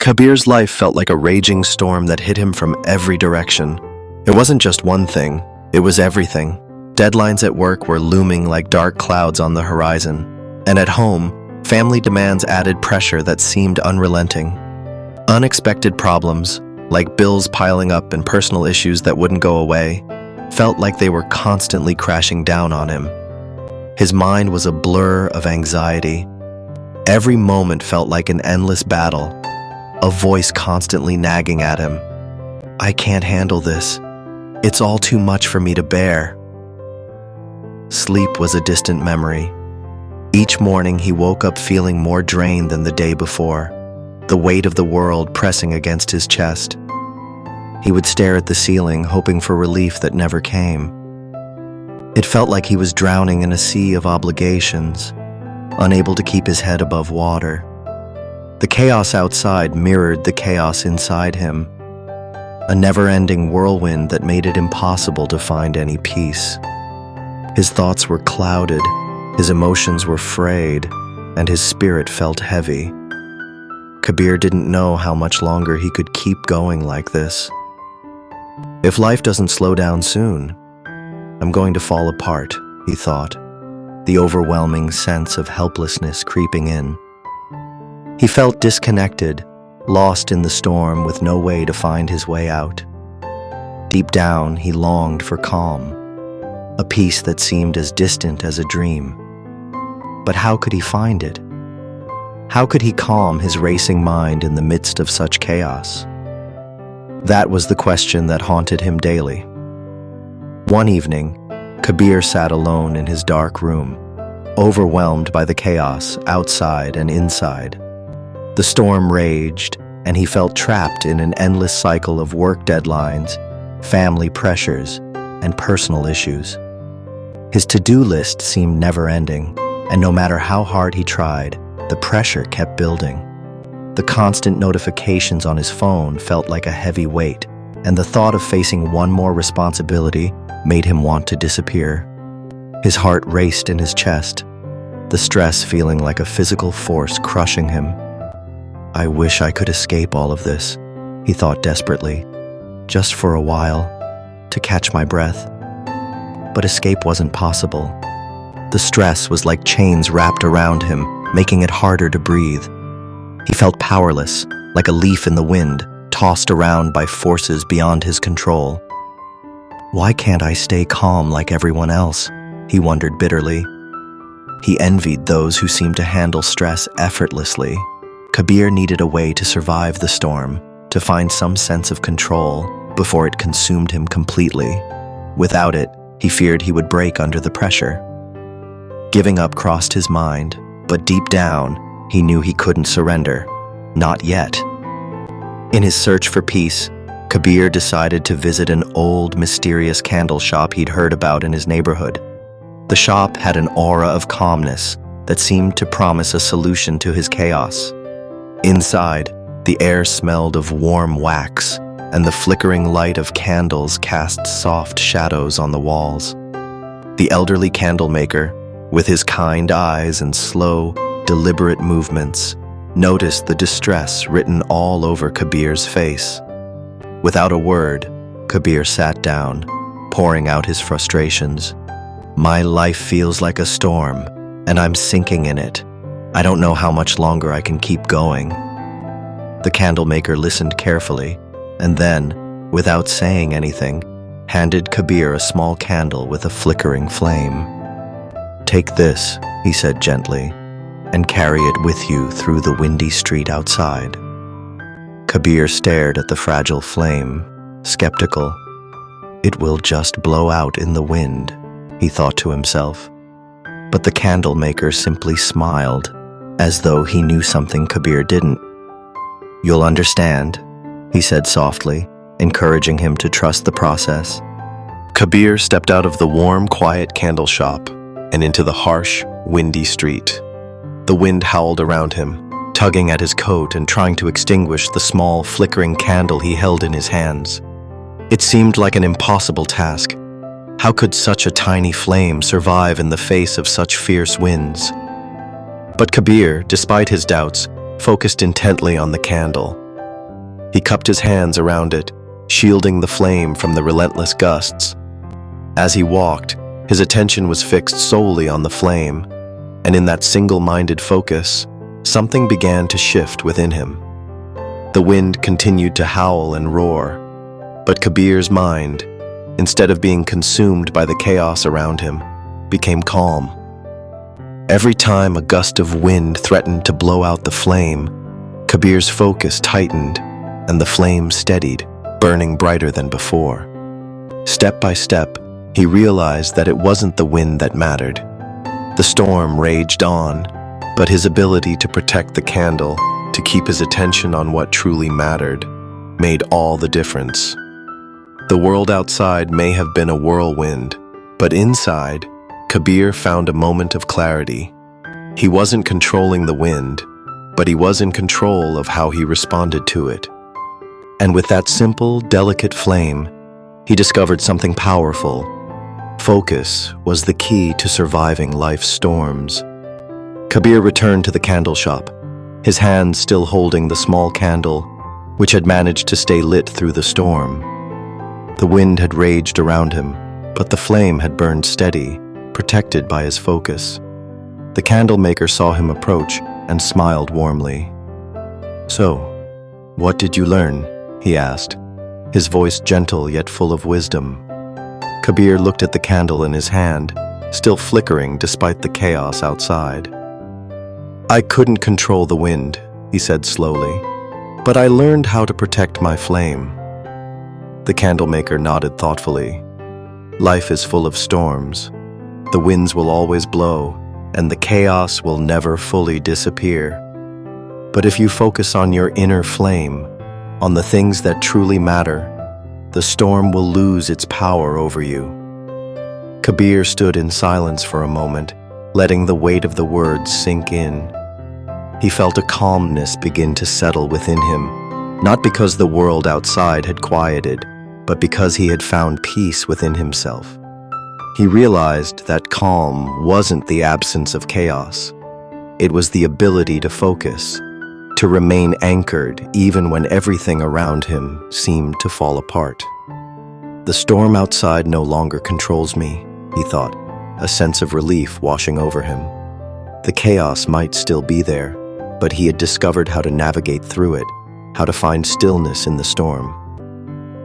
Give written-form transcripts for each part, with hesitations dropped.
Kabir's life felt like a raging storm that hit him from every direction. It wasn't just one thing, it was everything. Deadlines at work were looming like dark clouds on the horizon. And at home, family demands added pressure that seemed unrelenting. Unexpected problems, like bills piling up and personal issues that wouldn't go away, felt like they were constantly crashing down on him. His mind was a blur of anxiety. Every moment felt like an endless battle, a voice constantly nagging at him. I can't handle this. It's all too much for me to bear. Sleep was a distant memory. Each morning he woke up feeling more drained than the day before, the weight of the world pressing against his chest. He would stare at the ceiling, hoping for relief that never came. It felt like he was drowning in a sea of obligations, unable to keep his head above water. The chaos outside mirrored the chaos inside him, a never-ending whirlwind that made it impossible to find any peace. His thoughts were clouded, his emotions were frayed, and his spirit felt heavy. Kabir didn't know how much longer he could keep going like this. If life doesn't slow down soon, I'm going to fall apart, he thought, the overwhelming sense of helplessness creeping in. He felt disconnected, lost in the storm with no way to find his way out. Deep down, he longed for calm, a peace that seemed as distant as a dream. But how could he find it? How could he calm his racing mind in the midst of such chaos? That was the question that haunted him daily. One evening, Kabir sat alone in his dark room, overwhelmed by the chaos outside and inside. The storm raged, and he felt trapped in an endless cycle of work deadlines, family pressures, and personal issues. His to-do list seemed never-ending, and no matter how hard he tried, the pressure kept building. The constant notifications on his phone felt like a heavy weight, and the thought of facing one more responsibility made him want to disappear. His heart raced in his chest, the stress feeling like a physical force crushing him. I wish I could escape all of this, he thought desperately, just for a while, to catch my breath. But escape wasn't possible. The stress was like chains wrapped around him, making it harder to breathe. He felt powerless, like a leaf in the wind, tossed around by forces beyond his control. Why can't I stay calm like everyone else? He wondered bitterly. He envied those who seemed to handle stress effortlessly. Kabir needed a way to survive the storm, to find some sense of control before it consumed him completely. Without it, he feared he would break under the pressure. Giving up crossed his mind, but deep down, he knew he couldn't surrender. Not yet. In his search for peace, Kabir decided to visit an old, mysterious candle shop he'd heard about in his neighborhood. The shop had an aura of calmness that seemed to promise a solution to his chaos. Inside, the air smelled of warm wax, and the flickering light of candles cast soft shadows on the walls. The elderly candle maker, with his kind eyes and slow, deliberate movements, noticed the distress written all over Kabir's face. Without a word, Kabir sat down, pouring out his frustrations. My life feels like a storm, and I'm sinking in it. I don't know how much longer I can keep going. The candle maker listened carefully, and then, without saying anything, handed Kabir a small candle with a flickering flame. Take this, he said gently, and carry it with you through the windy street outside. Kabir stared at the fragile flame, skeptical. It will just blow out in the wind, he thought to himself. But the candle maker simply smiled, as though he knew something Kabir didn't. You'll understand, he said softly, encouraging him to trust the process. Kabir stepped out of the warm, quiet candle shop and into the harsh, windy street. The wind howled around him, tugging at his coat and trying to extinguish the small, flickering candle he held in his hands. It seemed like an impossible task. How could such a tiny flame survive in the face of such fierce winds? But Kabir, despite his doubts, focused intently on the candle, He cupped his hands around it, shielding the flame from the relentless gusts. As he walked, his attention was fixed solely on the flame, and in that single-minded focus, something began to shift within him. The wind continued to howl and roar, but Kabir's mind, instead of being consumed by the chaos around him, became calm. Every time a gust of wind threatened to blow out the flame, Kabir's focus tightened and the flame steadied, burning brighter than before. Step by step, he realized that it wasn't the wind that mattered. The storm raged on, but his ability to protect the candle, to keep his attention on what truly mattered, made all the difference. The world outside may have been a whirlwind, but inside, Kabir found a moment of clarity. He wasn't controlling the wind, but he was in control of how he responded to it. And with that simple, delicate flame, he discovered something powerful. Focus was the key to surviving life's storms. Kabir returned to the candle shop, his hands still holding the small candle, which had managed to stay lit through the storm. The wind had raged around him, but the flame had burned steady, protected by his focus. The candle maker saw him approach and smiled warmly. "So, what did you learn?" he asked, his voice gentle yet full of wisdom. Kabir looked at the candle in his hand, still flickering despite the chaos outside. "I couldn't control the wind," he said slowly, "but I learned how to protect my flame." The candlemaker nodded thoughtfully. Life is full of storms. The winds will always blow, and the chaos will never fully disappear. But if you focus on your inner flame, on the things that truly matter, the storm will lose its power over you. Kabir stood in silence for a moment, letting the weight of the words sink in. He felt a calmness begin to settle within him, not because the world outside had quieted, but because he had found peace within himself. He realized that calm wasn't the absence of chaos. It was the ability to focus, to remain anchored even when everything around him seemed to fall apart. The storm outside no longer controls me, he thought, a sense of relief washing over him. The chaos might still be there, but he had discovered how to navigate through it, how to find stillness in the storm.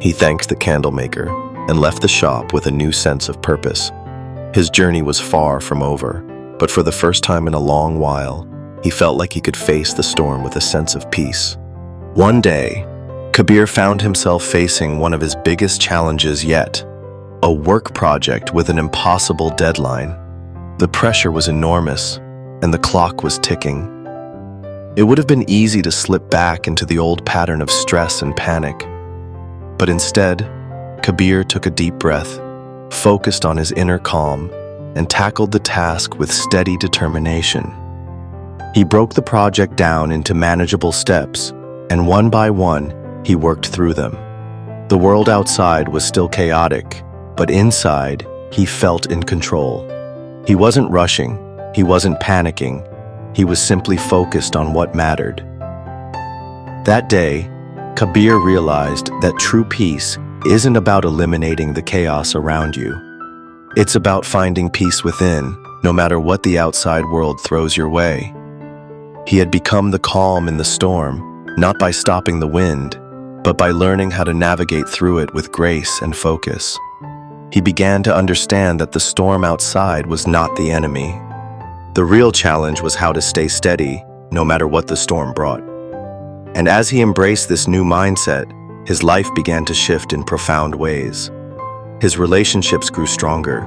He thanked the candlemaker and left the shop with a new sense of purpose. His journey was far from over, but for the first time in a long while, he felt like he could face the storm with a sense of peace. One day, Kabir found himself facing one of his biggest challenges yet, a work project with an impossible deadline. The pressure was enormous, and the clock was ticking. It would have been easy to slip back into the old pattern of stress and panic. But instead, Kabir took a deep breath, focused on his inner calm, and tackled the task with steady determination. He broke the project down into manageable steps, and one by one, he worked through them. The world outside was still chaotic, but inside, he felt in control. He wasn't rushing, he wasn't panicking, he was simply focused on what mattered. That day, Kabir realized that true peace isn't about eliminating the chaos around you. It's about finding peace within, no matter what the outside world throws your way. He had become the calm in the storm, not by stopping the wind, but by learning how to navigate through it with grace and focus. He began to understand that the storm outside was not the enemy. The real challenge was how to stay steady, no matter what the storm brought. And as he embraced this new mindset, his life began to shift in profound ways. His relationships grew stronger.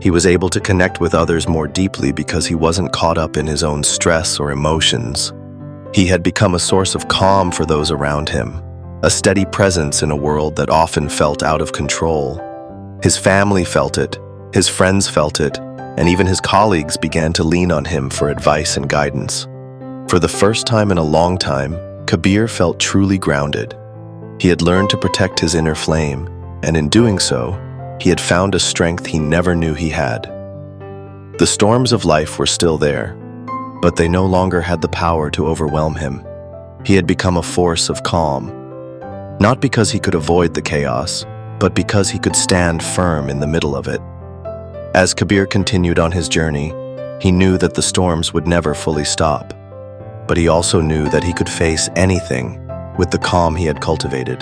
He was able to connect with others more deeply because he wasn't caught up in his own stress or emotions. He had become a source of calm for those around him, a steady presence in a world that often felt out of control. His family felt it, his friends felt it, and even his colleagues began to lean on him for advice and guidance. For the first time in a long time, Kabir felt truly grounded. He had learned to protect his inner flame, and in doing so, he had found a strength he never knew he had. The storms of life were still there, but they no longer had the power to overwhelm him. He had become a force of calm, not because he could avoid the chaos, but because he could stand firm in the middle of it. As Kabir continued on his journey, he knew that the storms would never fully stop, but he also knew that he could face anything with the calm he had cultivated.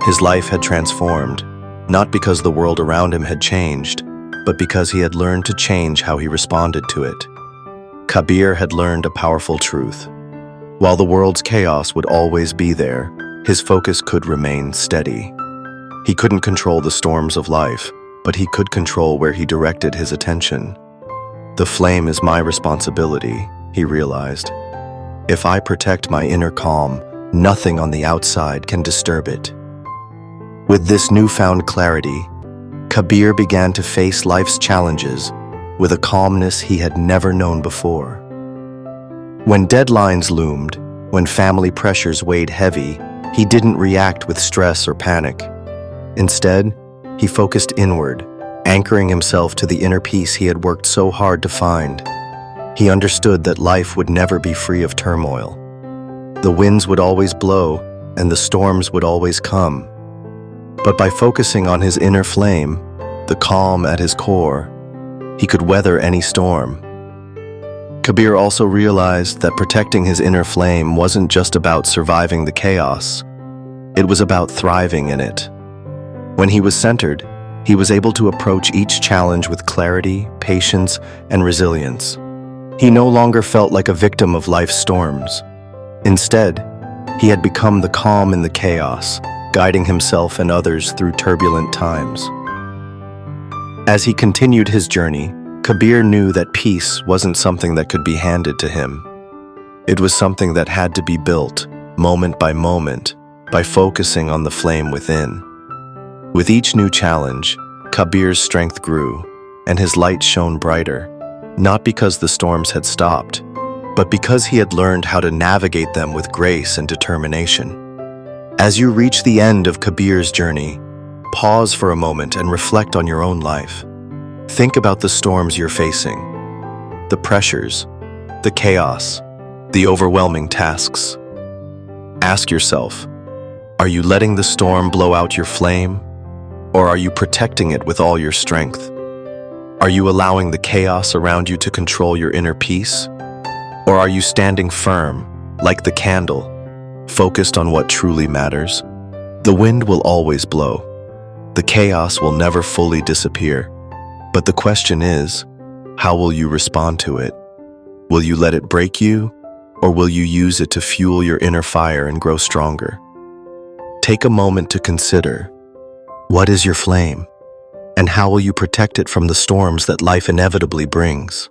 His life had transformed, not because the world around him had changed, but because he had learned to change how he responded to it. Kabir had learned a powerful truth. While the world's chaos would always be there, his focus could remain steady. He couldn't control the storms of life, but he could control where he directed his attention. The flame is my responsibility, he realized. If I protect my inner calm, nothing on the outside can disturb it. With this newfound clarity, Kabir began to face life's challenges with a calmness he had never known before. When deadlines loomed, when family pressures weighed heavy, he didn't react with stress or panic. Instead, he focused inward, anchoring himself to the inner peace he had worked so hard to find. He understood that life would never be free of turmoil. The winds would always blow, and the storms would always come. But by focusing on his inner flame, the calm at his core, he could weather any storm. Kabir also realized that protecting his inner flame wasn't just about surviving the chaos. It was about thriving in it. When he was centered, he was able to approach each challenge with clarity, patience, and resilience. He no longer felt like a victim of life's storms. Instead, he had become the calm in the chaos, guiding himself and others through turbulent times. As he continued his journey, Kabir knew that peace wasn't something that could be handed to him. It was something that had to be built, moment by moment, by focusing on the flame within. With each new challenge, Kabir's strength grew, and his light shone brighter, not because the storms had stopped, but because he had learned how to navigate them with grace and determination. As you reach the end of Kabir's journey, pause for a moment and reflect on your own life. Think about the storms you're facing, the pressures, the chaos, the overwhelming tasks. Ask yourself, are you letting the storm blow out your flame, or are you protecting it with all your strength? Are you allowing the chaos around you to control your inner peace, or are you standing firm, like the candle, focused on what truly matters? The wind will always blow. The chaos will never fully disappear. But the question is, how will you respond to it? Will you let it break you, or will you use it to fuel your inner fire and grow stronger? Take a moment to consider, what is your flame, and how will you protect it from the storms that life inevitably brings?